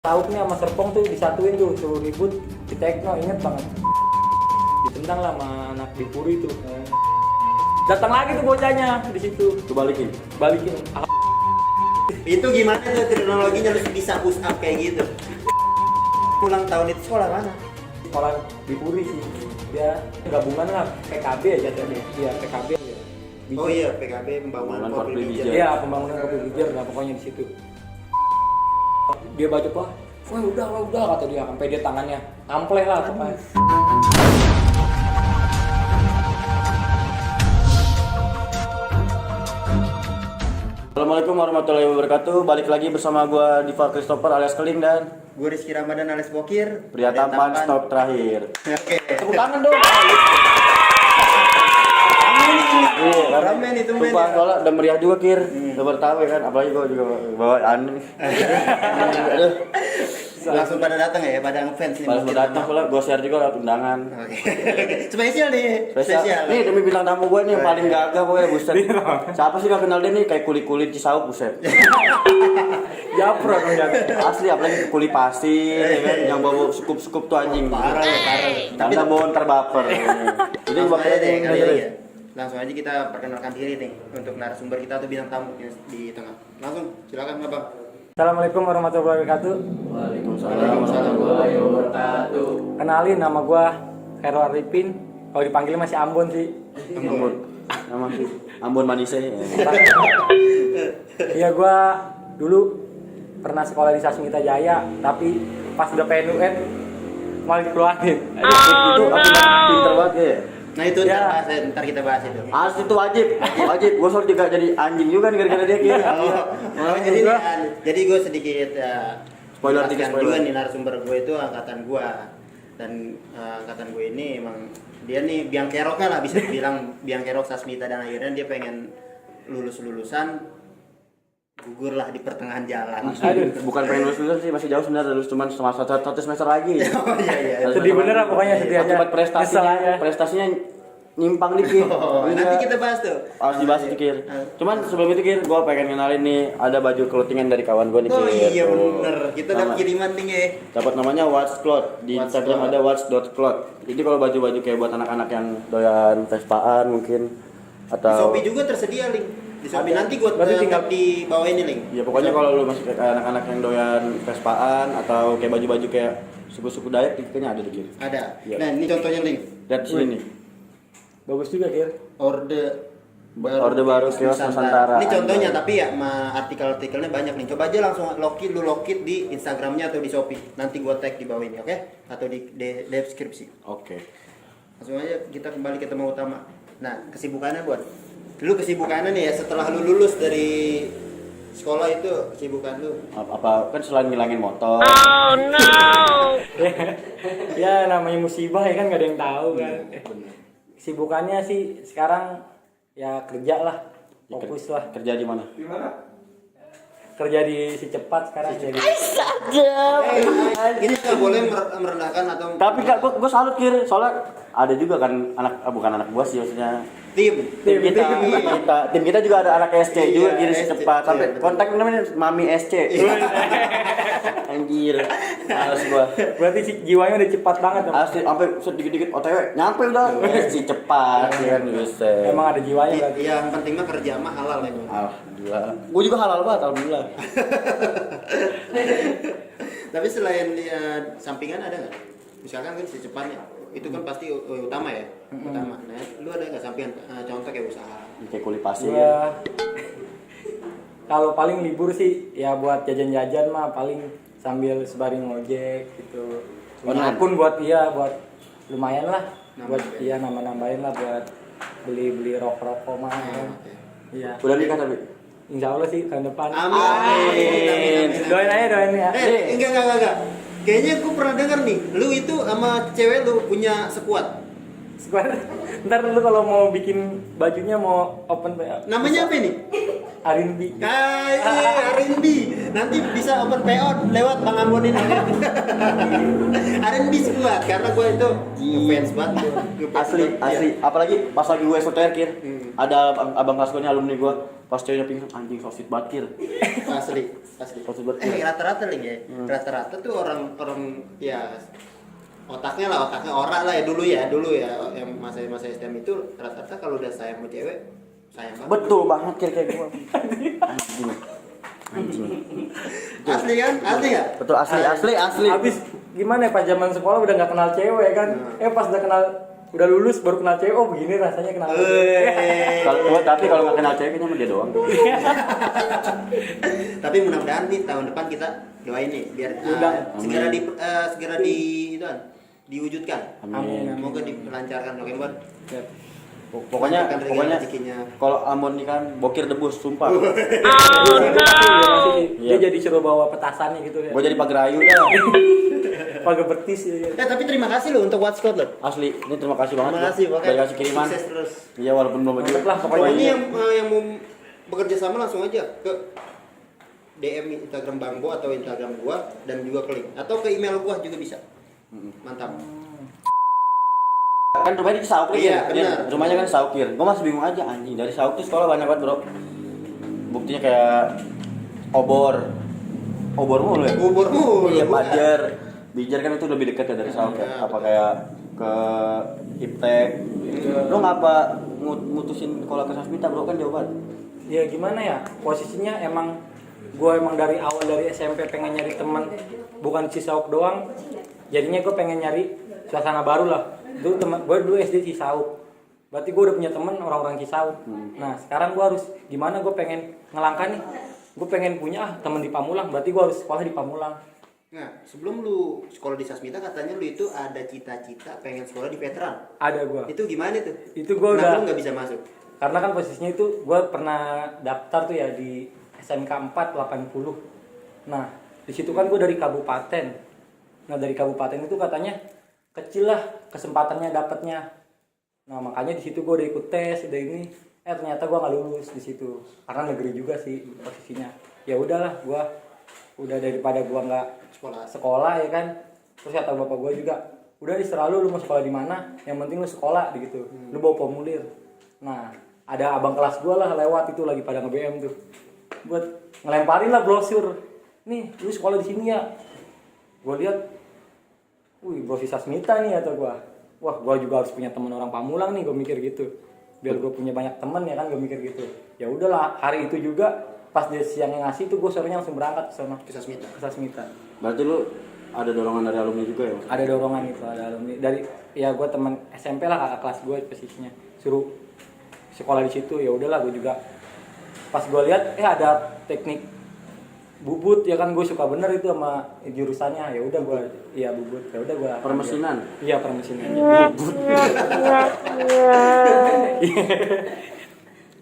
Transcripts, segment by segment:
Lauknya sama serpong tuh disatuin tuh, suruh ribut di tekno, inget banget. Ditendang lah sama anak di Puri tuh. Datang lagi tuh bocahnya di situ. Tuh balikin. Itu gimana tuh teknologinya lu bisa push up kayak gitu? Ulang tahun itu sekolah mana? Sekolah di Puri sih. Dia gabungan lah PKB aja tadi. Iya PKB. Oh iya PKB pembangunan Kopi Bijar. Iya pembangunan Kopi Bijar, nah pokoknya di situ. Dia baca wah udah kata dia, sampai dia tangannya ampleh lah pokoknya. Assalamualaikum warahmatullahi wabarakatuh. Balik lagi bersama gua Diva Christopher alias Keling dan Gue Rizky Ramadan alias Bokir. pria tampan stop terakhir. Oke. Tepuk tangan dong. Ramen itu men. Sumpah soalnya udah meriah juga Kir. Udah bertahu ya kan, apalagi gua juga bawa aneh. Aduh. Langsung pada datang ya, pada ngefans nih. Pas mau datang pula gua share juga lewat undangan. Oke. Spesial nih. Spesial. Nih demi bintang tamu gua nih yang paling gagah pokoknya buset. Siapa sih gak kenal dia nih kayak kulit-kulit Cisauk buset. Japro dong jatuh. Asli apalagi kulit pasir ya kan yang bawa sukup-sukup tuh anjing. Parah ya, parah. Tanda mau terbaper. Jadi Langsung bakal aja deh ada kali ini ya. Langsung aja kita perkenalkan diri nih untuk narasumber kita atau bintang tamu di tengah. Langsung silakan Abang. Assalamualaikum warahmatullahi wabarakatuh. Waalaikumsalam warahmatullahi wabarakatuh. Kenalin, nama gua Khairul Arifin. Kalau dipanggil masih Ambon sih. Ambon. Nama Ambon Manise. Iya gua dulu pernah sekolah di Sasmita Jaya, tapi pas udah pengen UN malah dikeluarin. Itu aku pinter banget ya. Nah itu Ya. ntar kita bahas itu. Asli itu wajib. Gua soal juga jadi anjing juga nih gara-gara dia Kir. Oh, jadi gue sedikit Spoiler jelaskan dikit, spoiler. juga nih narasumber gue itu angkatan gue dan angkatan gue ini emang dia nih biang keroknya lah bisa dibilang biang kerok Sasmita dan akhirnya dia pengen lulusan gugur lah di pertengahan jalan. Aduh, bukan pengen lulus sih, masih jauh sebenarnya lulus cuman satu semester lagi. Oh iya. Sedih bener lah pokoknya, sedih aja. Akibat prestasinya nyimpang dikit. Oh, Iya. nanti kita bahas tuh. Harus dibahas itu Kir. Cuman sebelum itu Kir, gua pengen kenalin nih ada baju clothingan dari kawan gua nih Kir. Oh iya Tuh. bener, kita dapat kiriman nih ya. Dapat namanya Watch Cloth. Di Watch Instagram Cloth. ada watch.cloth. Jadi kalau baju-baju kayak buat anak-anak yang doyan Vespaan mungkin Di atau Shopee juga tersedia link. Di Shopee Ada. nanti gue Berarti tinggal di bawah ini link. ya pokoknya kalau lu masih kayak anak-anak yang doyan Vespaan atau kayak baju-baju kayak suku-suku Dayak kayaknya ada di Kir. Ada. Iya. Nah ini contohnya link. Lihat di sini nih. Bagus juga Kir. Orde baru kios Nusantara. Ini contohnya tapi ya artikel-artikelnya banyak nih. Coba aja langsung lokit di Instagramnya atau di Shopee. Nanti gua tag di bawah ini, oke? Atau di deskripsi. Oke. Langsung aja kita kembali ke tema utama. Nah, kesibukannya buat lu kesibukannya nih ya setelah lu lulus dari sekolah itu kesibukan lu. Apa kan selain ngilangin motor. Ya namanya musibah ya kan nggak ada yang tahu kan. Kesibukannya sih sekarang ya kerja lah, fokus lah. Kerja di mana? Kerja di si cepat sekarang jadi. Ini nggak boleh merendahkan atau Tapi kak, gua salut Kir, soalnya ada juga kan bukan anak buah sih maksudnya. tim Tim kita juga ada anak SC juga Iya, Kir SC. secepat sampai kontak namanya Mami SC. Anjir. Males gua. Berarti si jiwanya udah cepat banget dong. Asli sampai sedikit-dikit OTW nyampe udah si cepat ya kan bisa. Emang ada jiwanya berarti. yang penting mah kerja mah halal ya. Alhamdulillah. Gua juga halal banget alhamdulillah. Tapi selain dia sampingan ada nggak? Misalkan kan secepatnya itu kan pasti utama ya, utama. Nah, lu ada nggak sampingan? Contoh kayak usaha. Kayak kulit pasir. Gua kalau paling libur sih ya buat jajan-jajan mah paling sambil sebaring ngojek gitu. Online. Pun buat lumayan lah buat Nambah. nambah-nambahin lah buat beli rokok mah. Oke. Iya. Udah nikah tapi. Insya Allah sih tahun depan. Amin. Doain ya. Enggak. Kayaknya gue pernah dengar nih, lu itu sama cewek lu punya sekuat. Sekuat. Ntar lu kalau mau bikin bajunya mau open PO. Namanya apa ini? Arinbi. R&B. Nanti bisa open PO lewat Bang Ambon ini. R&B sekuat karena gue itu ngefans banget. Ngefans Asli. banget. Apalagi pas lagi gue SOTR Kir. Ada abang kelas gue nih alumni gue. Pas ceweknya pingsan anjing sosit batir. asli Sosit batir. rata-rata nih ya rata-rata tuh orang ya otaknya ora lah ya dulu ya yang masa STM itu rata-rata kalau udah sayang sama cewek sayang banget. Betul banget kayak gua. Anjing. Asli kan? Asli nggak? Betul asli. Habis gimana ya pas zaman sekolah udah nggak kenal cewek kan? Pas udah lulus baru kenal cewek, oh begini rasanya kenal cewek. Tapi kalau nggak kenal cewek kayaknya sama dia doang. Tapi mudah-mudahan nih tahun depan kita doain nih biar segera diwujudkan. Amin. Semoga dilancarkan oke buat. Pokoknya kalau Amon nih kan bokir debus sumpah. Dia jadi suruh bawa petasannya gitu ya. Gua jadi pagerayu dah. Pakai betis ya. Tapi terima kasih lo untuk Watchcode lo. Asli, ini terima kasih banget. Terima kasih Udah kasih kiriman. Sukses terus. Iya walaupun belum baju. Mantep lah pokoknya. Ini yang mau bekerja sama langsung aja ke DM Instagram Bang Bo atau Instagram gua dan juga ke link atau ke email gua juga bisa. Mantap. Kan rumahnya di Saukir Iya, ya? benar. Rumahnya kan Saukir. Gue masih bingung aja anjing. Dari Sauk tuh sekolah banyak banget, Bro. Buktinya kayak obor mulu ya? Obor mulu. Iya, Bijar kan itu lebih dekat ya dari Sauk ya. Apa kayak ke Iptek. Lo ngapa mutusin sekolah ke Sasmita, Bro? Kan jauh banget. Ya gimana ya? Posisinya gue emang dari awal dari SMP pengen nyari teman, bukan Cisauk doang. Jadinya gue pengen nyari suasana baru lah. Dulu teman gue dulu SD Cisauk, berarti gue udah punya teman orang-orang Cisauk. Nah sekarang gue harus gimana? Gue pengen ngelangkah nih, gue pengen punya teman di Pamulang, berarti gue harus sekolah di Pamulang. Nah sebelum lu sekolah di Sasmita katanya lu itu ada cita-cita pengen sekolah di veteran. Ada gue. Itu gimana tuh? Itu gue Kenapa udah lu nggak bisa masuk? karena kan posisinya itu gue pernah daftar tuh ya di SMK 480. Nah di situ kan gue dari kabupaten. Nah dari kabupaten itu katanya kecil lah kesempatannya dapatnya. Nah makanya di situ gue udah ikut tes udah ini ternyata gue nggak lulus di situ karena negeri juga sih posisinya. Ya udahlah gue udah daripada gue nggak sekolah ya kan. Terus kata bapak gue juga udah diserah lu mau sekolah di mana yang penting lu sekolah gitu. Lu bawa formulir. Nah ada abang kelas gue lah lewat itu lagi pada nge-BM tuh buat ngelemparin lah brosur nih lu sekolah di sini ya. Gue lihat wih, bro si Sasmita nih atau gua. Wah, gua juga harus punya teman orang Pamulang nih, gua mikir gitu. Biar gua punya banyak teman ya kan, gua mikir gitu. Ya udahlah, hari itu juga pas dia siangnya ngasih tuh gua sorenya langsung berangkat ke sana Ke Sasmita. ke Sasmita. Berarti lu ada dorongan dari alumni juga ya? Ada dorongan itu, ada alumni dari ya gua teman SMP lah kakak kelas gua posisinya. Suruh sekolah di situ, ya udahlah gua juga pas gua lihat ada teknik bubut ya kan gue suka bener itu sama jurusannya ya udah gue iya bubut ya udah gue Permesinan. iya permesinan bubut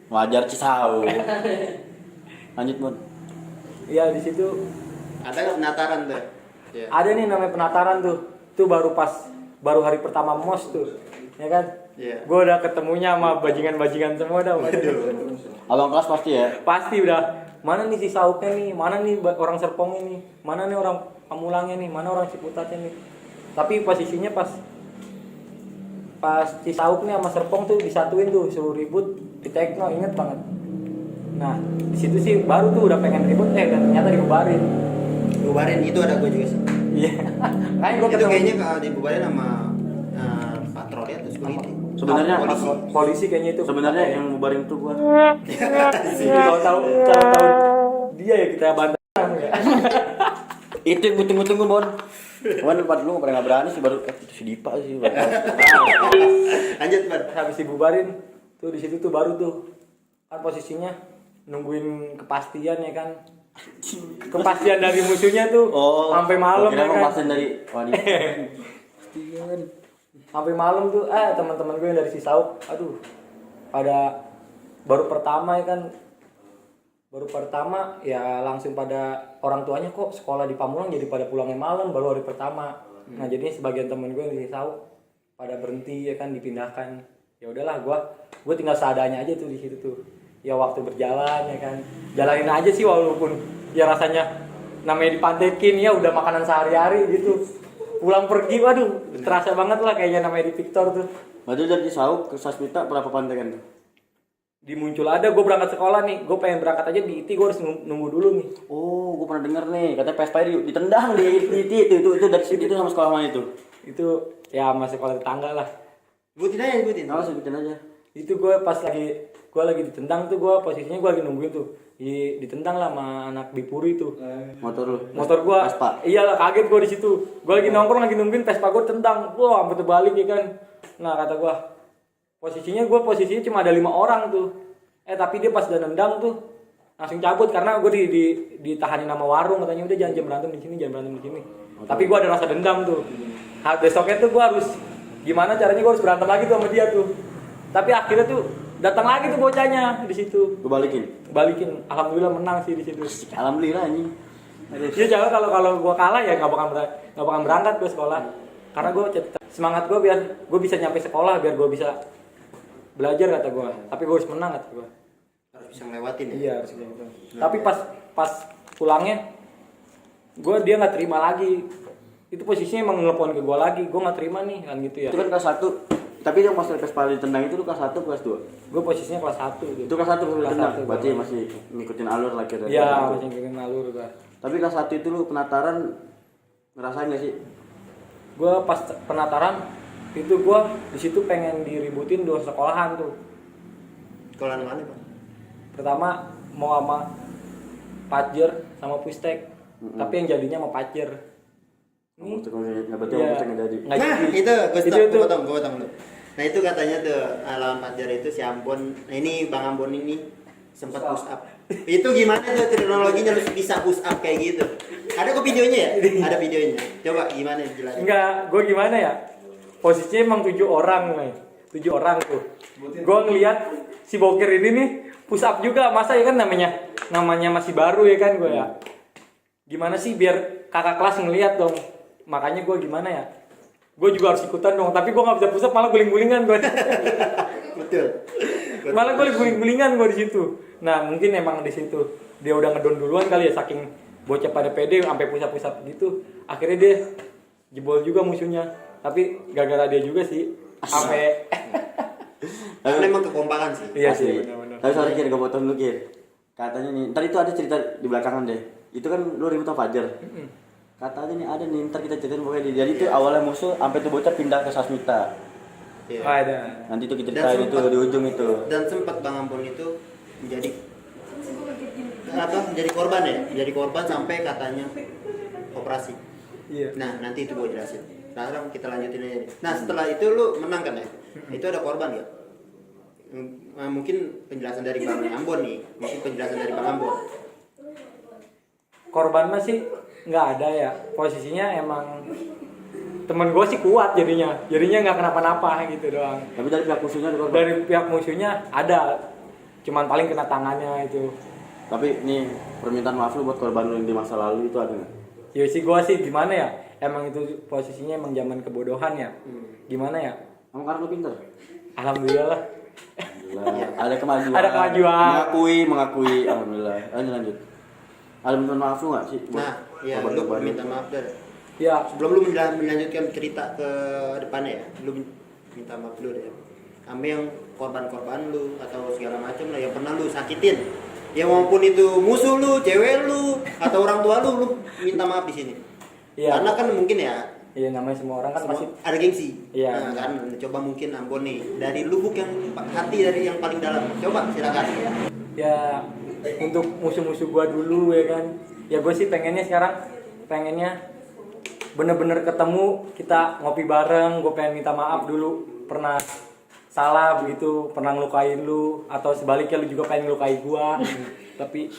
Wajar Cisauk. Lanjut, Mon. iya di situ Ada nggak penataran tuh? Ya. ada nih namanya penataran tuh baru hari pertama mos tuh ya kan gue udah ketemunya sama bajingan semua dah Abang kelas pasti ya? pasti udah mana nih si Sauknya nih, mana nih orang Serpongnya nih, mana nih orang Pamulangnya nih, mana orang Ciputatnya nih. Tapi posisinya pas Cisauk nih sama Serpong tuh disatuin tuh suruh ribut di Tekno, inget banget. Nah di situ sih baru tuh udah pengen ribut dan ternyata dibubarin. Dibubarin itu ada gue juga sih. Iya. Kayak gue Itu kayaknya kalau dibubarin sama patroli atau security. Sebenarnya polisi kayaknya itu. Sebenarnya yang ngubarin tuh gua. Kalau tahu dia ya kita bantah ya. Itu yang tunggu Bon. Cuman tempat lu pernah nggak berani sih baru itu si Dipa sih. Lanjut, Bang. Habis dibubarin tuh di situ tuh baru tuh kan posisinya nungguin kepastian ya kan. Kepastian dari musuhnya tuh sampai malam ya kan. Kepastian dari wanita. Pastian. Sampai malam tuh teman-teman gue yang dari Cisauk aduh pada baru pertama ya langsung pada orang tuanya kok sekolah di Pamulang jadi pada pulangnya malam baru hari pertama. Nah jadinya sebagian teman gue yang dari Cisauk pada berhenti ya kan dipindahkan. Ya udahlah gue tinggal seadanya aja tuh di situ tuh. Ya waktu berjalan ya kan jalanin aja sih walaupun ya rasanya namanya dipantekin ya udah makanan sehari-hari gitu. Pulang pergi, waduh, terasa banget lah kayaknya namanya di Victor tuh. Berarti dari Cisauk ke Sasmita berapa pantekan tuh? muncul ada gue berangkat sekolah nih, gue pengen berangkat aja di IT gue harus nunggu dulu nih. Oh, gue pernah denger nih, katanya Vespa ditendang di itu dari situ sama sekolah mana itu? Itu ya masih sekolah tetangga lah. Sebutin aja, sebutin. Nah, sebutin aja. Itu gue pas lagi ditendang tuh, gue posisinya gue lagi nungguin tuh, ditendang lah sama anak Bipuri tuh. Motor gue, iyalah kaget gue di situ. Gue lagi nongkrong lagi nungguin Vespa gue tendang, wah sampai terbalik ya kan. Nah kata gue posisinya cuma ada 5 orang tuh. Tapi dia pas udah nendang tuh langsung cabut karena gue ditahanin sama warung, katanya udah jangan berantem di sini. Tapi gue ada rasa dendam tuh. Besoknya tuh gue harus gimana caranya gue harus berantem lagi tuh sama dia tuh. Tapi akhirnya tuh datang lagi tuh bocahnya di situ. Gue balikin. Alhamdulillah menang sih di situ. Alhamdulillah anjing. Iya jangan kalau gue kalah ya nggak bakal berangkat gue sekolah. Karena gue semangat gue biar gue bisa nyampe sekolah, biar gue bisa belajar kata gue. Tapi gue harus menang kata gue. Harus bisa ngelewatin ya. Iya harus gitu. Tapi pas pulangnya dia nggak terima lagi. Itu posisinya emang ngelepon ke gue lagi, gue nggak terima nih kan gitu ya. Itu kan kelas 1. Tapi yang pas Vespa ditendang itu lu kelas 1 kelas 2? Gue posisinya kelas 1 gitu. Itu kelas 1 lu ditendang. 1, Berarti masih ngikutin alur lah kira-kira. Iya, masih ngikutin alur gue. Tapi kelas 1 itu lu penataran ngerasain gak sih? Gue pas penataran itu gue di situ pengen diributin 2 sekolahan tuh. Sekolahan mana, Bang? Pertama mau sama Pajer sama Pustek. Tapi yang jadinya sama Pajer. Nggak berarti yang Pustek nggak jadi. Nah, gue potong dulu. Nah, itu katanya tuh lawan Pajar itu si Ambon. Nah, ini Bang Ambon ini sempat push up. Itu gimana tuh teknologinya lu bisa push up kayak gitu? Ada kok videonya ya? Ada videonya. Coba gimana jelasin? Enggak, gue gimana ya? Posisinya emang 7 orang nih. 7 orang tuh. Gue ngeliat si Boker ini nih push up juga. Masa ya kan namanya masih baru ya kan gue ya. Gimana sih biar kakak kelas ngeliat dong. Makanya gue gimana ya? Gue juga harus ikutan dong. Tapi gue nggak bisa push up, malah guling-gulingan gue. Betul. Malah gue guling-gulingan gue di situ. Nah mungkin emang di situ dia udah ngedon duluan kali ya, saking bocah pada pede sampai push up gitu. Akhirnya dia jebol juga musuhnya. Tapi gara-gara dia juga sih sampai. Karena emang kekompakan sih. Iya sih. Benar-benar. Tapi sorry Kir, gue potong dulu Kir. Katanya nih, ntar itu ada cerita di belakangan deh. Itu kan lu ribut sama Fajar. Katanya nih ada nih, ntar kita ceritain pokoknya. Jadi itu awalnya musuh sampai tuh bocah pindah ke Sasmita. Iya. Ada. Nanti tuh kita ceritain itu di ujung itu. Dan sempat Bang Ambon itu menjadi korban ya, menjadi korban sampai katanya operasi. Iya. Nah nanti itu gue jelasin. Sekarang kita lanjutin aja. Nah setelah itu lu menang kan ya? Itu ada korban nggak? Mungkin penjelasan dari Bang Ambon nih, Korbannya sih nggak ada ya. Posisinya emang temen gue sih kuat jadinya nggak kenapa-napa gitu doang. Tapi dari pihak musuhnya ada korban? Dari pihak musuhnya ada, cuman paling kena tangannya itu. Tapi nih permintaan maaf lu buat korban lu yang di masa lalu itu ada nggak? Ya sih gue sih gimana ya, emang itu posisinya emang zaman kebodohan ya. Gimana ya? Emang karena lu pintar? Alhamdulillah lah. Ada kemajuan. Ada kemajuan. Mengakui. Alhamdulillah. Lanjut. Ada permintaan maaf lu nggak sih? Nah, iya lu minta maaf deh. Ya. Sebelum lu melanjutkan cerita ke depannya ya, lu minta maaf dulu deh. Sama yang korban-korban lu atau segala macam lah yang pernah lu sakitin. Ya maupun itu musuh lu, cewek lu, atau orang tua lu minta maaf di sini. Iya. Karena kan mungkin ya. Iya namanya semua orang kan pasti ada gengsi. Iya. Nah, kan coba mungkin Ambon nih dari lubuk yang hati dari yang paling dalam. Coba silakan ya. Ya untuk musuh-musuh gua dulu ya kan. Ya gua sih pengennya bener-bener ketemu, kita ngopi bareng. Gua pengen minta maaf dulu pernah salah begitu, pernah ngelukain lu, atau sebaliknya lu juga pengen ngelukai gua. Tapi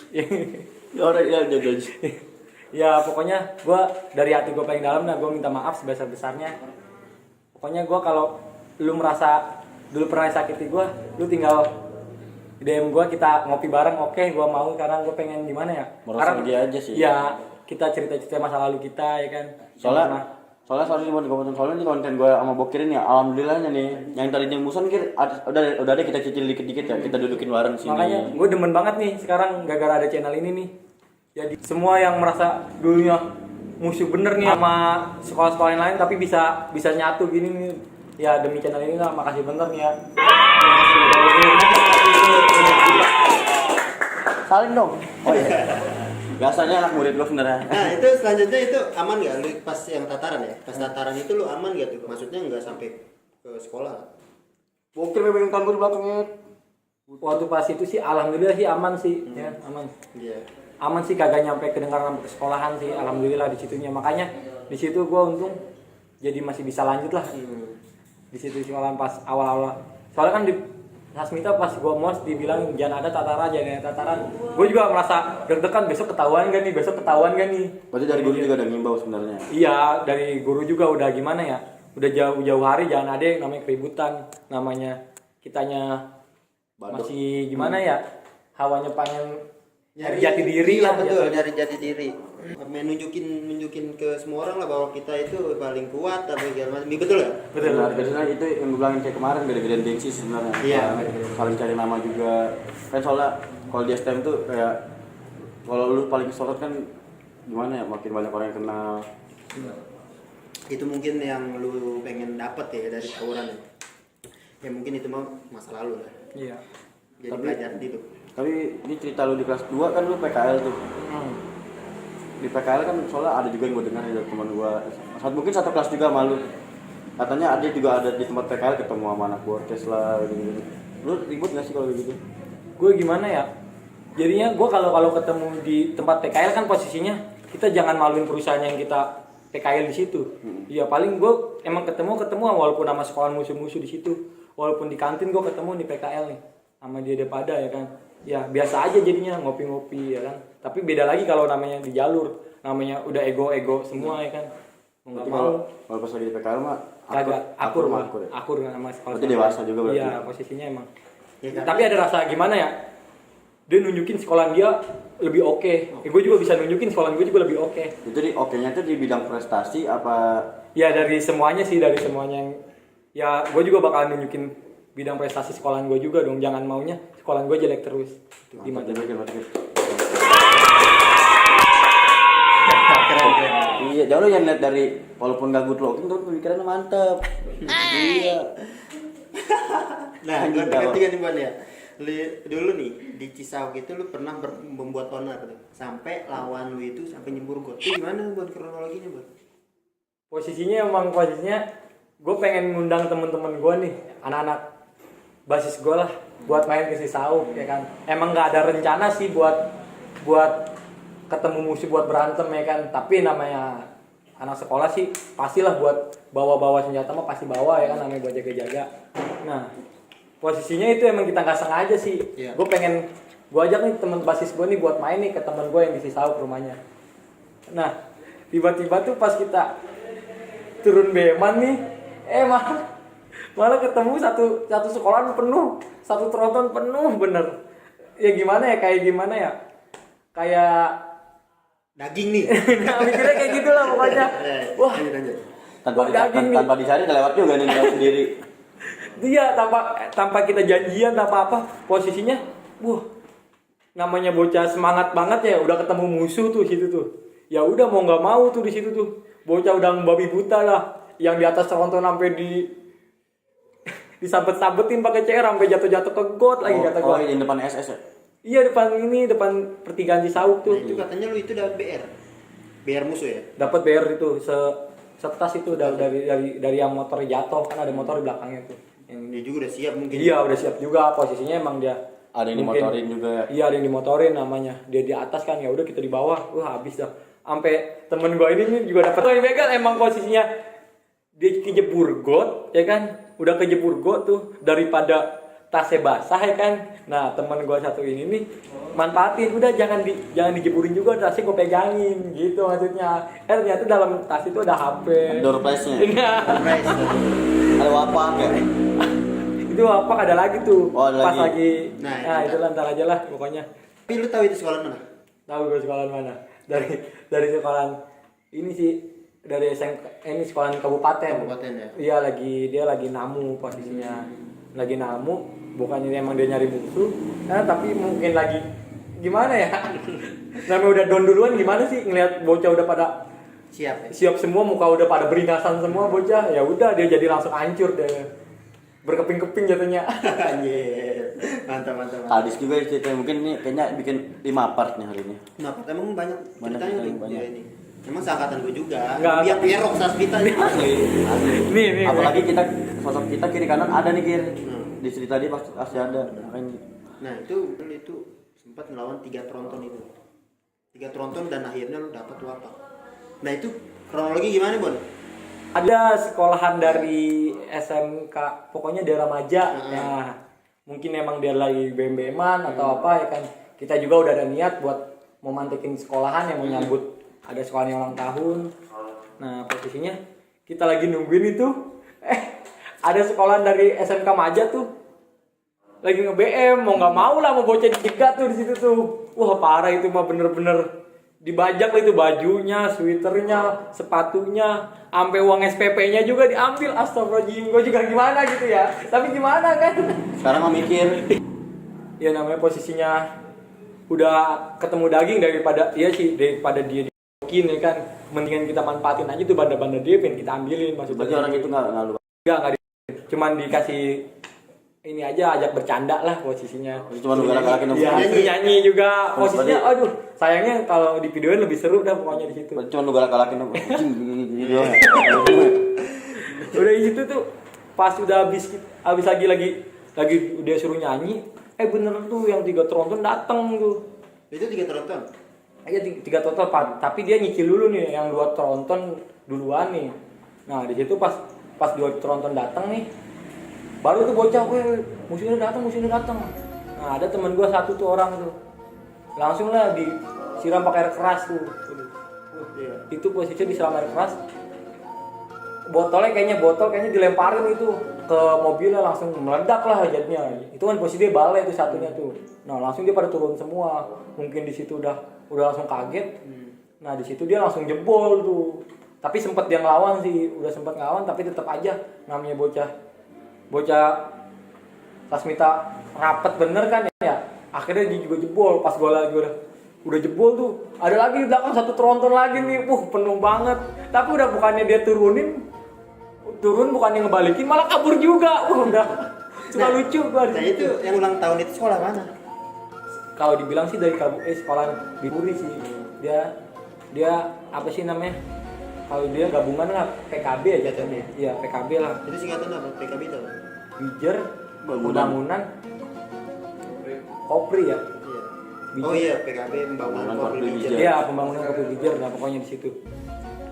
ya pokoknya gue dari hati gue paling dalam, nah gue minta maaf sebesar-besarnya. Pokoknya gue kalau lu merasa dulu pernah sakiti gue, lu tinggal DM gue, kita ngopi bareng. Oke, gue mau, karena gue pengen gimana ya, merasa dia aja sih ya, kita cerita-cerita masa lalu kita ya kan. Soalnya ini konten gue sama Bokir ini ya, alhamdulillahnya nih yang tadinya musuhan Kir udah ada kita cicil dikit-dikit ya, kita dudukin bareng sini. Makanya gue demen banget nih sekarang gara-gara ada channel ini nih. Jadi semua yang merasa dulunya musuh bener nih sama sekolah-sekolah yang lain tapi bisa nyatu gini nih. Ya demi channel ini lah, makasih bener nih ya. Saling dong. Oh iya. Biasanya anak murid gue sebenarnya. Nah itu selanjutnya itu aman nggak lu pas yang tataran ya? Pas tataran itu lu aman nggak tuh? Maksudnya nggak sampai ke sekolah? Mungkin memang kabur belakangnya. Waktu pas itu sih alhamdulillah sih aman sih, ya aman. Iya. Aman sih, kagak nyampe kedengaran sampai ke sekolahan sih, alhamdulillah di situnya. Makanya di situ gue untung jadi masih bisa lanjut lah. Di situ sekolahan pas awal-awal. Soalnya kan di Sasmita pas gue mos dibilang jangan ada tataran, jangan ada tataran. Gue juga merasa deg-degan, besok ketahuan gak nih, besok ketahuan gak nih. Berarti dari guru juga udah ngimbau sebenarnya. Iya, dari guru juga udah gimana ya, udah jauh-jauh hari jangan ada yang namanya keributan, namanya kitanya Baduk. masih gimana ya, hawanya pengen Nyari jati diri iya, lah. betul, nyari jati diri. Nunjukin ke semua orang lah bahwa kita itu paling kuat apa segala macam. Betul ya? Betul. Benar, biasanya itu yang gue bilangin kayak kemarin gede-gedean gengsi sebenarnya. Iya. Saling cari nama juga. Kan soalnya kalau di STM tuh kayak kalau lu paling sorot kan gimana ya, makin banyak orang yang kenal. Itu mungkin yang lu pengen dapet ya dari tawuran ya. Ya mungkin itu mah masa lalu lah. Iya. Jadi pelajaran itu. Tapi ini cerita lu di kelas 2 kan lu PKL tuh. Di PKL kan soalnya ada juga yang gue dengar dari teman gue. Mungkin satu kelas juga malu. Katanya ada juga ada di tempat PKL ketemu sama anak Borkes lah gitu. Lu ribut gak sih kalau gitu? Gue gimana ya? Jadinya gue kalau ketemu di tempat PKL kan posisinya kita jangan maluin perusahaan yang kita PKL di situ. Iya paling gue emang ketemu walaupun sama sekolah musuh-musuh di situ. Walaupun di kantin gue ketemu di PKL nih sama dia pada ya kan. Ya biasa aja jadinya ngopi-ngopi ya kan. Tapi beda lagi kalau namanya di jalur, namanya udah ego semua ya kan. Mau nggak mau. Kalau pas lagi di PKL mah Kagak akur ya. sama sekolah. Berarti dewasa juga berarti. Iya posisinya emang. Ya, kan? Tapi ada rasa gimana ya? Dia nunjukin sekolah dia lebih oke. Gue juga bisa nunjukin sekolah gue juga lebih oke. Itu di oke-nya tuh di bidang prestasi apa? Ya dari semuanya sih, dari semuanya yang ya gue juga bakalan nunjukin bidang prestasi sekolahan gue juga dong. Jangan maunya sekolahan gue jelek terus. Gimana? Keren. Iya, jangan lu yang lihat dari walaupun gak good looking tuh pemikirannya mantep. Iya. Nah, gue ganti nih Ban ya. Dulu nih di Cisauk itu lu pernah membuat onar tuh. Sampai lawan lu itu sampai nyembur got. Itu gimana buat kronologinya, Bang? Posisinya gue pengen ngundang temen-temen gue nih, anak-anak basis gue lah, buat main ke Cisauk ya kan. Emang nggak ada rencana sih buat ketemu musuh buat berantem ya kan. Tapi namanya anak sekolah sih pastilah buat bawa senjata mah pasti bawa ya kan, namanya buat jaga-jaga. Nah posisinya itu emang kita nggak sengaja sih. Iya. Gue ajak nih temen basis gue nih buat main nih ke temen gue yang di Cisauk rumahnya. Nah tiba-tiba tuh pas kita turun Beman nih, malah ketemu satu sekolahan penuh, satu tronton penuh bener. Ya gimana ya, kayak Daging nih. nah, mikirnya kayak gitu lah pokoknya. Wah, tanpa dicari udah lewat juga nih lewat sendiri. dia tanpa kita janjian apa posisinya, namanya bocah semangat banget ya, udah ketemu musuh tuh situ tuh. Ya udah mau nggak mau tuh di situ tuh. Bocah udah babi buta lah, yang di atas tronton sampai disabet-sabetin pakai CR sampai jatuh-jatuh ke got lagi kata gua. Oh, ini depan SS ya? Iya depan pertigaan Cisauk tuh. Nah, itu katanya lu itu dapat BR. BR musuh ya? Dapat BR itu setas itu dari yang motor jatuh, kan ada motor di belakangnya tuh. Dia juga udah siap mungkin. Iya udah siap juga, posisinya emang dia. Ada yang dimotorin juga. Iya ada yang dimotorin namanya. Dia di atas kan, ya udah kita di bawah. Habis dah. Sampai temen gua ini juga dapat. Ini kan emang posisinya dia kejebur got, ya kan? Udah kejebur got tuh daripada tasnya basah ya kan. Nah teman gue satu ini nih manfaatin, udah jangan dijeburin juga, tasnya gue pegangin gitu maksudnya. Ternyata dalam tas itu ada HP, Door prize-nya. Price. Ada wapak ya? itu apa ada lagi tuh. Oh, ada pas lagi. Nah itu ntar aja lah pokoknya. Tapi lu tahu itu sekolah mana? Tahu gue sekolahan mana? Dari sekolahan ini sih, dari ini sekolahan kabupaten. Kabupaten ya. Iya dia lagi namu posisinya. Lagi namu, bukannya emang dia nyari musuh, tapi mungkin lagi gimana ya? Namanya udah down duluan gimana sih ngelihat bocah udah pada Siap ya. siap semua, muka udah pada beringasan semua bocah. Ya udah dia jadi langsung hancur deh. Berkeping-keping jatuhnya. Anjir. Mantap, mantap. Sadis juga ya ceritanya. Mungkin ini kayaknya bikin 5 part nih hari ini. Kenapa? Emang banyak Banyak ceritanya cerita, tuh. banyak. Ya, ini. Emang seangkatan gue juga. Enggak. Biar kerok Sasmita nih. Asli. Nih. Apalagi kita sosok kita kiri kanan ada nih kiri. Hmm. Di cerita dia pasti ada. Makanya Nah itu sempat ngelawan 3 tronton itu. 3 tronton dan akhirnya lu dapat wapak. Nah itu kronologi gimana Bon? Ada sekolahan dari SMK, pokoknya daerah Maja. Hmm. Nah, mungkin emang dia lagi BM-BM-an atau apa ya kan. Kita juga udah ada niat buat mau mantekin sekolahan yang mau nyambut ada sekolah yang ulang tahun. Nah, posisinya kita lagi nungguin itu. Ada sekolahan dari SMK Maja tuh. Lagi nge-BM, mau nggak mau lah mau bocah dicegat tuh di situ tuh. Wah, parah itu mah bener-bener dibajak lah itu bajunya, sweaternya, sepatunya, sampai uang SPP-nya juga diambil. Astagfirullahaladzim, gue juga gimana gitu ya. Tapi gimana kan? sekarang mau mikir Ya namanya posisinya udah ketemu daging daripada daripada dia dibokin ya kan. Mendingan kita manfaatin aja tuh banda-banda dia pengen kita ambilin maksudnya. berarti orang itu nggak lu. Enggak cuman dikasih ini aja ajak bercanda lah posisinya. Cuma lu galak-galakin Iya, Nyanyi. nyanyi juga posisinya. Aduh, sayangnya kalau di videoin lebih seru dah pokoknya di situ. berarti cuma lu galak-galakin gitu. Udah di situ tuh pas udah habis lagi udah suruh nyanyi, bener tuh yang 3 tronton dateng tuh. Itu 3 tronton. Iya 3 total Pak, tapi dia nyicil dulu nih yang 2 tronton duluan nih. Nah, di situ pas 2 tronton dateng nih, baru tuh bocah, musuhnya datang. Nah, ada temen gua satu tuh orang tuh. Langsung lah disiram pakai air keras tuh. Iya. Itu posisinya disiram air keras. Botol kayaknya dilemparin itu ke mobilnya, langsung meledak lah jadinya. Itu kan posisi dia balai tuh satunya tuh. Nah, langsung dia pada turun semua. Mungkin di situ udah langsung kaget. Nah, di situ dia langsung jebol tuh. Tapi sempat dia ngelawan sih, udah sempat ngelawan tapi tetap aja namanya bocah Sasmita rapet bener kan ya. Akhirnya dia juga jebol. Pas gua lagi udah jebol tuh, ada lagi di belakang 1 tronton lagi nih, penuh banget. Tapi udah bukannya dia turun bukannya ngebalikin, malah kabur juga. Udah cuma lucu gua. Nah itu yang ulang tahun itu sekolah mana? Kalau dibilang sih dari sekolah Bipuri sih. Dia apa sih namanya? Kalau dia gabungan lah PKB aja tuh. Iya, PKB lah. Itu singkatan apa? PKB itu apa? Bijer Bangunan. Pembangunan Kopri ya. Iya. Oh iya, PKB pembangunan Kopri Bijer. Iya, pembangunan Kopri Bijer. Nah, pokoknya di situ.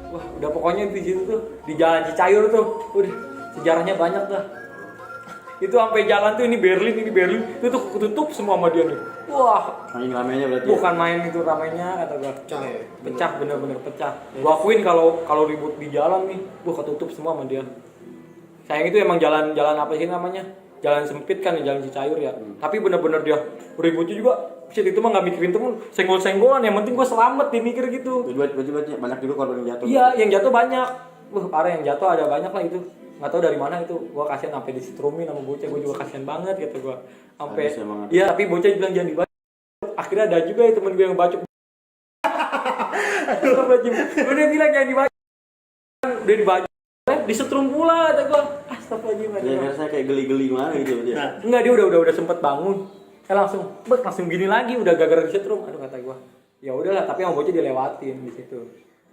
Wah, udah pokoknya di situ tuh di Jalan Cicayur tuh. Udah sejarahnya banyak dah. Itu sampai jalan tuh ini Berlin itu tuh ketutup semua sama dia nih. Wah, Anjing ramenya berarti. bukan main itu ramainya kata gua. Pecah ya. Pecah bener-bener pecah. Gua akuin kalau ribut di jalan nih, ketutup semua sama dia. Sayang itu emang jalan apa sih namanya? Jalan sempit kan, jalan Cicayur ya. Tapi bener-bener dia ributnya juga. Shit, itu mah nggak mikirin temen, senggol-senggolan. Yang penting gua selamat, dia mikir gitu. Berarti banyak juga korban yang jatuh. Iya, yang jatuh banyak. Parah yang jatuh ada banyak lah itu. Nggak tahu dari mana itu. Gua kasihan sampai disetrumin sama bocah. Gua juga kasihan banget gitu gua. Sampai Sadis emang. iya, tapi bocah bilang jangan dibacok. Akhirnya ada juga ya temen gue yang bacok. Udah bilang jangan dibacok. Udah dibacok. Disetrum pula kata gua. Astagfirullahaladzim. Dia rasanya kayak geli-geli mana gitu dia. Nah, Enggak, dia udah sempet bangun. Langsung gini lagi udah gara-gara disetrum. Aduh kata gua. Ya udahlah, tapi yang bocah dilewatin di situ.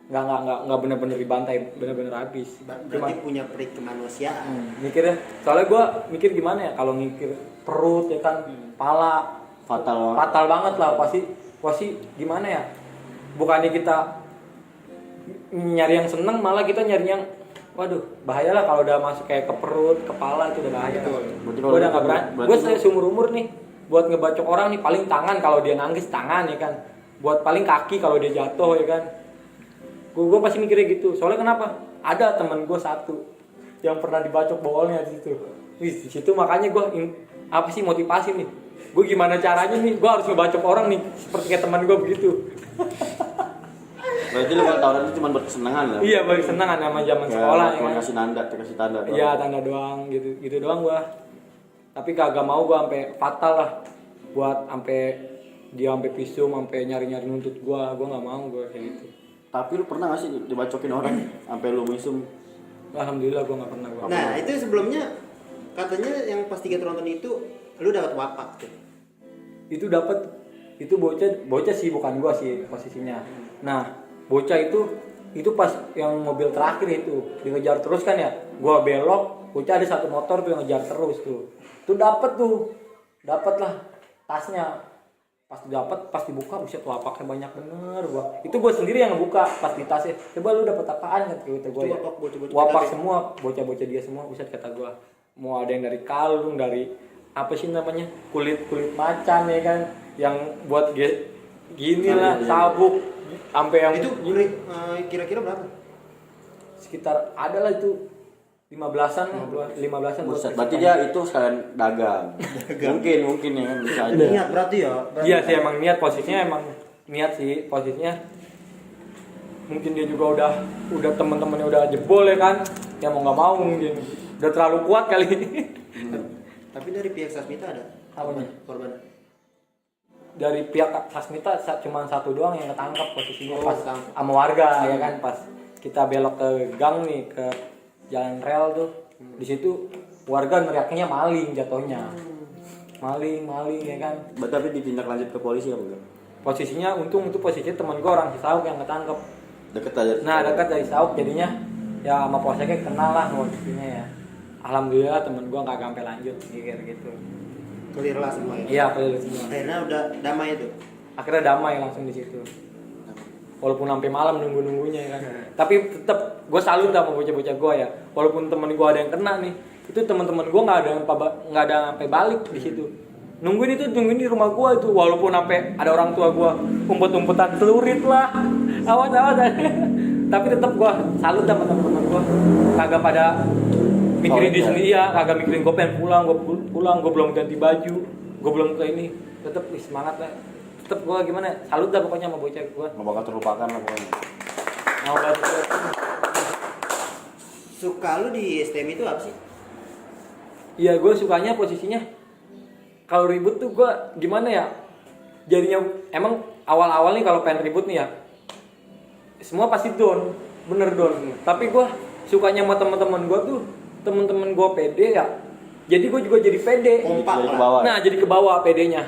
Enggak bener-bener dibantai, bener-bener habis. berarti punya perik kemanusiaan. Mikirnya, soalnya gue mikir gimana ya kalau mikir perut ya kan, pala fatal banget lah pasti gimana ya, bukannya kita nyari yang seneng malah kita nyari yang waduh bahaya lah kalau udah masuk kayak ke perut kepala itu udah bahaya. Berarti Gue udah nggak berani, gue berarti- seumur umur nih buat ngebacok orang nih paling tangan kalau dia nangis tangan ya kan, buat paling kaki kalau dia jatuh ya kan. Gue pasti mikirnya gitu. Soalnya kenapa? Ada teman gue satu yang pernah dibacok bolnya di situ. Di situ makanya gue apa sih motivasi nih? Gue gimana caranya nih? Gue harus ngebacok orang nih seperti kayak teman gue begitu. Berarti lu kalau tawuran itu cuma buat kesenangan lah. Iya, bagi senangan sama zaman sekolah ya. Cuma Kan? ngasih tanda doang. Iya, tanda doang gitu doang gue. Tapi kagak mau gue sampai fatal lah. Buat sampai dia sampai visum, sampai nyari-nyari nuntut gue nggak mau gue kayak gitu. Tapi lu pernah gak sih dibacokin orang sampai lu visum? Alhamdulillah gue nggak pernah. Nah itu sebelumnya katanya yang pas 3 tronton itu Lu dapat wapak tuh. Itu dapat, itu bocah sih, bukan gua sih posisinya. Nah bocah itu pas yang mobil terakhir itu dikejar terus kan ya, gua belok, bocah ada satu motor tuh yang ngejar terus tuh. Itu dapat lah tasnya. Pas dibuka, buset wapaknya banyak bener gua. Itu gua sendiri yang ngebuka pas di tasnya. Coba lu dapat apaan kata gua ya. Wapak bocah-bocah Wapak kita, semua, bocah-bocah dia semua, buset kata gua. Mau ada yang dari kalung, dari apa sih namanya? Kulit macan ya kan, yang buat gini lah, sabuk sampai yang itu kira-kira berapa? sekitar adalah itu 15-an lah, 15-an. Buset, berarti dia itu sekalian dagang. Mungkin ya kan bisa aja. Niat berarti ya. Iya sih emang niat sih posisinya. Mungkin dia juga udah teman-temannya udah jebol ya kan, ya mau nggak mau mungkin udah terlalu kuat kali. Tapi dari pihak Sasmita ada Apanya? korban. Dari pihak Sasmita cuma satu doang yang ketangkap posisinya pas ketangkap. sama warga ya kan, pas kita belok ke gang nih ke jalan rel tuh. Di situ warga neriaknya maling jatuhnya. Maling ya kan. Tapi ditindak lanjut ke polisi apa enggak? Posisinya untung itu posisinya teman gue orang Cisauk yang ketangkep. Deket aja. Nah dekat dari Cisauk jadinya ya sama polseknya kenal lah posisinya ya. Alhamdulillah temen gue nggak sampai lanjut gitu. Clear lah semua ya. Iya clear semua. Akhirnya udah damai itu. Akhirnya damai langsung di situ. Walaupun sampai malam nunggunya ya kan. Tapi tetap gue salut sama bocah-bocah gue ya. Walaupun temen gue ada yang kena nih, itu teman-teman gue nggak ada sampai balik di situ. Nungguin di rumah gue itu, walaupun sampai ada orang tua gue umpet-umpetan celurit lah, awas tapi tetap gue salut sama teman-teman gue, kagak pada mikirin di sendiri ya, kagak mikirin gue pengen pulang, gue belum ganti baju, gue belum ke ini, tetap semangat lah, tetap gue gimana, salut dah pokoknya sama bocah gue. Nggak bakal terlupakan lah pokoknya. Mau banget. Suka lu di STM itu apa sih? Iya gue sukanya posisinya kalau ribut tuh gue gimana ya, jadinya emang awal-awal nih kalau pengen ribut nih ya semua pasti down, bener down. Tapi gue sukanya sama teman-teman gue tuh, teman-teman gue pede ya, jadi gue juga jadi pede. Kompak Jadi lah. ke bawah. Nah jadi ke bawah pedenya.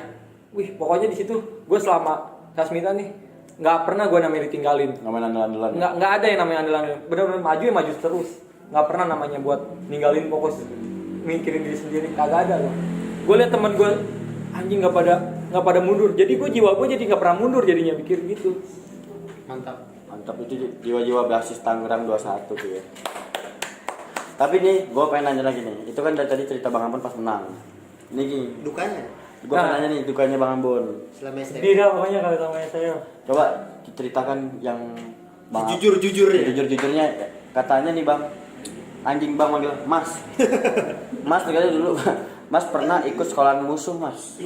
Wih pokoknya di situ gue selama Sasmita nih nggak pernah gue namanya ditinggalin. Nggak main andalan-andalan. Nggak ada yang namanya andalan, bener-bener maju ya maju terus, nggak pernah namanya buat ninggalin fokus mikirin diri sendiri, kagak ada loh. Gue liat teman gue anjing nggak pada mundur, jadi jiwa gue jadi nggak pernah mundur jadinya mikir gitu. Mantap. Itu jiwa-jiwa basis Tangerang 21 tuh ya. Tapi nih gue pengen nanya lagi nih, itu kan dari tadi cerita Bang Ambon pas menang. Ini gini, Dukanya gue pengen nanya nih dukanya Bang Ambon. selama STM. Tidak pokoknya kalau sama saya. Coba diceritakan yang Bang Jujur-jujurnya. jujur-jujurnya, katanya nih Bang, anjing Bang manggil Mas. Mas katanya dulu Mas pernah ikut sekolahan musuh Mas.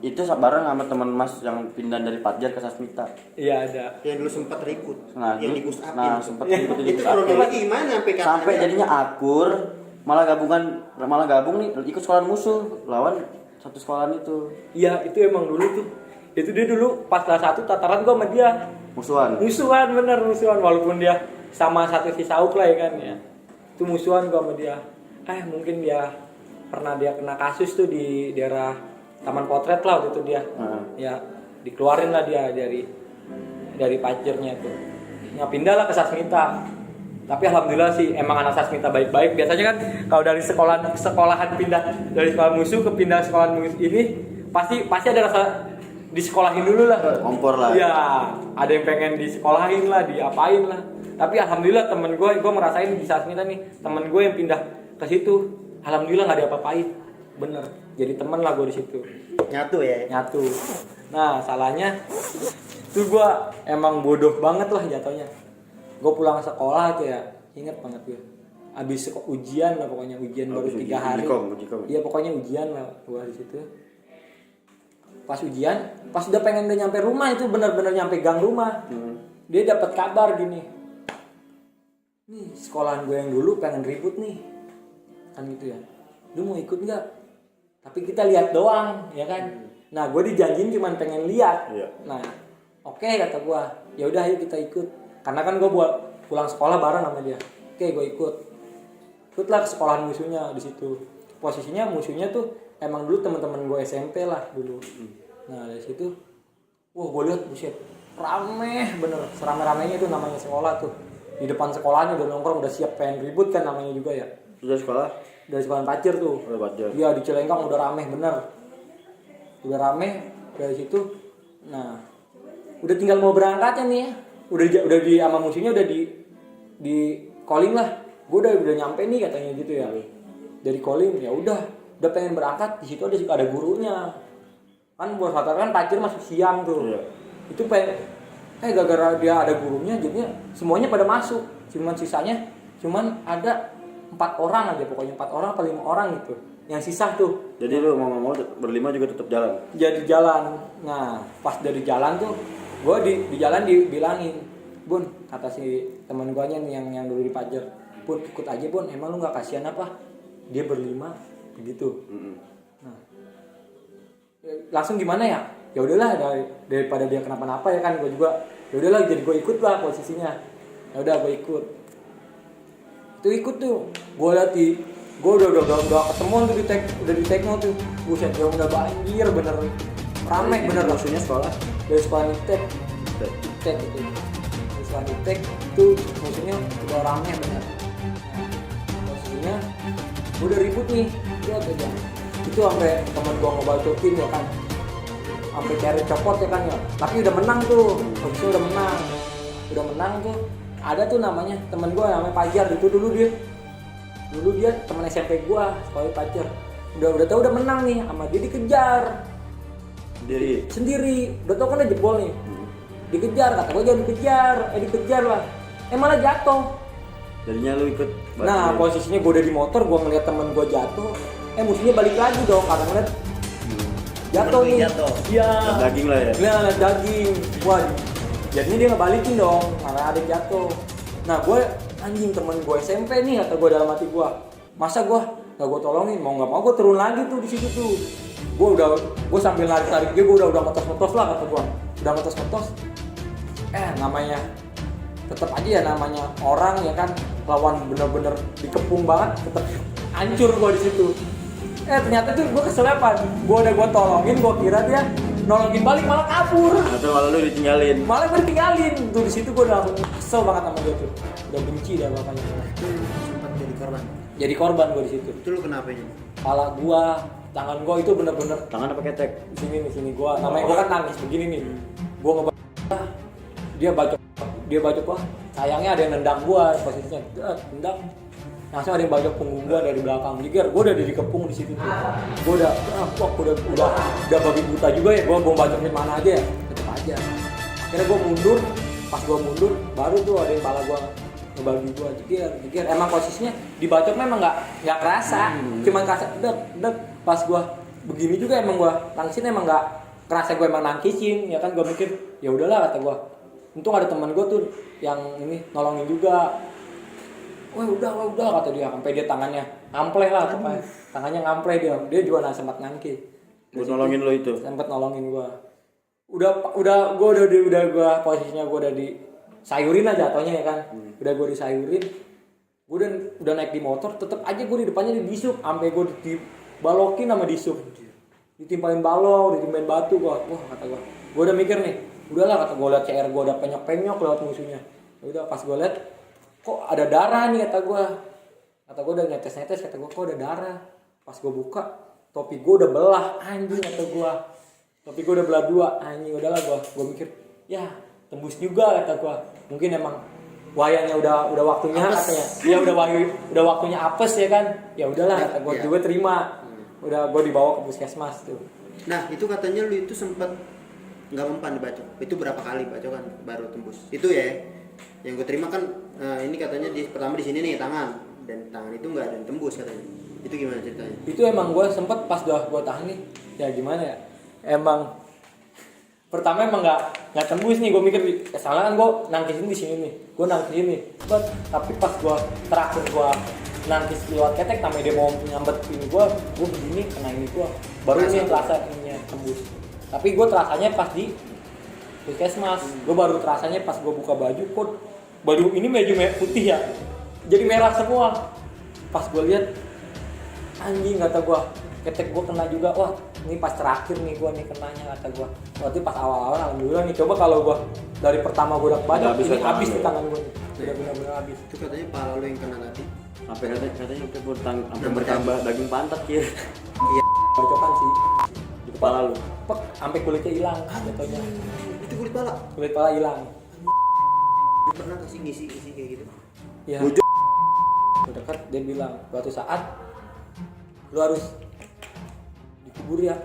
Itu bareng sama teman Mas yang pindah dari Padjar ke Sasmita. Iya ada. Yang dulu sempat ribut. Nah, yang dulu- di Gus Apin. nah, sempet ribut di Itu Gus Apin. kronologi gimana Sampai jadinya akur, malah gabung nih ikut sekolahan musuh lawan satu sekolahan itu. Iya itu emang dulu tuh. Itu dia dulu pas kelas 1 tataran gue sama dia. Musuhan. Musuhan walaupun dia sama satu Cisauk lah ya kan ya. Itu musuhan gue sama dia. Mungkin dia pernah kena kasus tuh di daerah Taman Potret lah waktu itu dia. Ya dikeluarin lah dia dari pajernya tuh. Nah pindah lah ke Sasmita. Tapi alhamdulillah sih emang anak Sasmita baik-baik. Biasanya kan kalau dari sekolahan pindah dari sekolah musuh ke pindah sekolahan musuh ini pasti ada rasa disekolahin dulu lah. Kompor lah. Iya, ada yang pengen disekolahin lah, diapain lah. Tapi alhamdulillah temen gue merasain di Sasmita nih, temen gue yang pindah ke situ, alhamdulillah nggak diapa-apain, bener. Jadi temen lah gue di situ. Nyatu ya. Nyatu. Nah salahnya tuh gue emang bodoh banget lah jatuhnya. Gue pulang sekolah tuh ya, inget banget gue. Abis ujian lah pokoknya baru 3 hari. Ujikom. Iya pokoknya ujian lah gue di situ. Pas ujian, pas udah pengen nyampe rumah itu benar-benar nyampe gang rumah. Dia dapat kabar gini. Nih sekolahan gue yang dulu pengen ribut nih, kan gitu ya. Lu mau ikut nggak? Tapi kita lihat doang, ya kan? Nah gue dijanjiin cuma pengen lihat. Iya. Nah oke, kata gue, ya udah ayo kita ikut. Karena kan gue buat pulang sekolah bareng sama dia. Oke gue ikutlah ke sekolahan musuhnya di situ. Posisinya musuhnya tuh emang dulu teman-teman gue SMP lah dulu. Nah dari situ wah gue lihat buset rame bener, serame-ramenya itu namanya sekolah tuh. Di depan sekolahnya udah nongkrong, udah siap pengen ribut kan namanya juga ya. Sudah sekolah? Dari sekolah Pacir tuh. Udah Pacir. Iya di Cilengkang udah rame bener. Udah rame dari situ. Nah, udah tinggal mau berangkatnya nih ya. Udah di sama musuhnya udah di calling lah. Gue udah nyampe nih katanya gitu ya. Dari calling ya udah pengen berangkat, di situ ada gurunya. Kan buat Fatar kan Pacir masuk siang tuh. Iya. Itu pengen gara-gara dia ada gurunya jadinya semuanya pada masuk. Sisanya ada 4 orang aja, pokoknya 4 orang atau 5 orang gitu yang sisa tuh. Jadi lu mau berlima juga tetap jalan? Jadi jalan. Nah pas dari jalan tuh gue di jalan dibilangin, Bun, kata si teman gue nya nih yang dulu di Pajar, Bun ikut aja Bun, emang lu nggak kasihan apa dia berlima begitu. Nah langsung gimana ya, ya udahlah daripada dia kenapa-napa ya kan, gue juga ya udahlah jadi gue ikut lah posisinya. Ya udah gue ikut tuh, gue liat gue udah ketemuan tuh udah di Tekno tuh, buset udah banjir bener, rame bener. Maksudnya sekolah? Dari sekolah Niptek itu, dari sekolah Niptek itu musuhnya udah rame bener. Maksudnya gue udah ribut nih, lihat aja itu sampai teman gue ngebacokin ya kan, sampai cari copot ya kan ya, tapi udah menang tuh, udah menang tuh. Ada tuh namanya teman gue namanya Pajar itu dulu dia teman SMP gue sekolah Pajar, udah tahu udah menang nih sama dia, dikejar sendiri udah tau kan udah jebol nih, dikejar, kata gue jangan dikejar lah, malah jatuh. Jadinya lu ikut? Nah posisinya gue udah di motor, gue ngeliat temen gue jatuh, musuhnya balik lagi dong karena ngeliat jatuh nih. Iya. Daging lah ya? Iya, daging. Wah, jadinya dia ngebalikin dong karena ada yang jatuh. Nah gue anjing, temen gue SMP nih, kata gue dalam hati gue, masa gue gak gue tolongin, mau nggak mau gue turun lagi tuh di situ tuh. Gue sambil narik dia, gue udah ngetos lah, kata gue udah ngetos. Namanya tetap aja ya, namanya orang ya kan, lawan bener-bener dikepung banget, tetap hancur gue di situ. Ternyata tuh gue kesel apa? Gue tolongin, gue kira dia nolongin balik, malah kabur. Atau malah lu ditinggalin? Malah gue ditinggalin. Tuh di situ gue udah kesel banget sama dia tuh. Udah benci dah makanya. Sempat jadi korban. Jadi korban gue di situ. Itu lu kenapa ini? Kepala gue, tangan gue itu bener-bener. Tangan apa ketek? Di sini gue. Namanya gue kan nangis begini nih. Gue dia bacok wah. Sayangnya ada yang nendang gue posisinya. Nendang. Langsung ada yang bajak punggung gue dari belakang. Jadi gue udah dikepung di situ tuh. Gue udah babi buta juga ya. Gue mau bajoknya mana aja ya, tetep aja. Akhirnya gue mundur. Pas gue mundur, baru tuh ada yang pala gue ngebagi gue jegir. Emang posisinya dibacok memang nggak kerasa. Cuma kerasa dek. Pas gue begini juga emang gue nangkisin, emang nggak kerasa gue emang nangkisin. Ya kan gue mikir ya udahlah, kata gue. Untung ada teman gue tuh yang ini nolongin juga. Wah udah kata dia, sampai dia tangannya ngampleh lah, tangannya ngampleh dia juga sempat nangki. Buat nolongin lo itu? Sempat nolongin gua. Udah posisinya gua udah disayurin aja jatuhnya ya kan. Udah gua disayurin. Gua udah naik di motor, tetep aja gua di depannya dibisuk, sampai gua dibalokin sama disuk. Ditimpain balok, ditimpain batu gua. Wah kata gua. Gua udah mikir nih, udahlah kata gua, liat CR gua udah penyok-penyok lewat musuhnya. Ya udah pas gua liat kok ada darah nih, kata gue udah netes, kata gue kok ada darah. Pas gue buka, topi gue udah belah, anjing, kata gue topi gue udah belah 2, anjing. Udahlah gue mikir ya tembus juga, kata gue mungkin emang wayangnya udah waktunya apes. Katanya ya udah waktunya apes ya kan, ya udahlah kata gue juga terima. Udah gue dibawa ke puskesmas tuh. Nah itu katanya lu itu sempet nggak mempan dibacok, itu berapa kali bacokan baru tembus itu ya? Yang gue terima kan ini katanya pertama di sini nih tangan, dan tangan itu nggak ada yang tembus katanya. Itu gimana ceritanya? Itu emang gue sempet pas gue tahan nih, ya gimana ya? Emang pertama emang nggak tembus nih, gue mikir soalnya kan gue nangkisin di sini nih, gue nangkisin nih, tapi pas gue terakhir gue nangkis lewat ketek, namanya dia mau nyambet ini gue begini kena ini gue, baru ini terasa ininya tembus. Tapi gue terasanya pas di puskesmas, gue baru terasanya pas gue buka baju ini baju putih ya, jadi merah semua. Pas gue lihat anjing, kata gue ketek gue kena juga. Wah ini pas terakhir nih gue nih kenanya kata gue. Berarti pas awal-awal alhamdulillah nih. Coba kalau gue dari pertama gue udah Udah banyak ini habis habis tangan di lu. tangan gue nih. Udah benar-benar habis. Itu katanya pala lu yang kena tadi. Sampai katanya sampai bertambah daging pantat ya Bacokan sih. di kepala lu. Pek, sampai kulitnya hilang jatuhnya. Itu kulit pala. Kulit pala hilang. Lu pernah kasih ngisi kayak gitu? Ya. Bujuk. Udah dekat dia bilang suatu saat lu harus dikubur ya.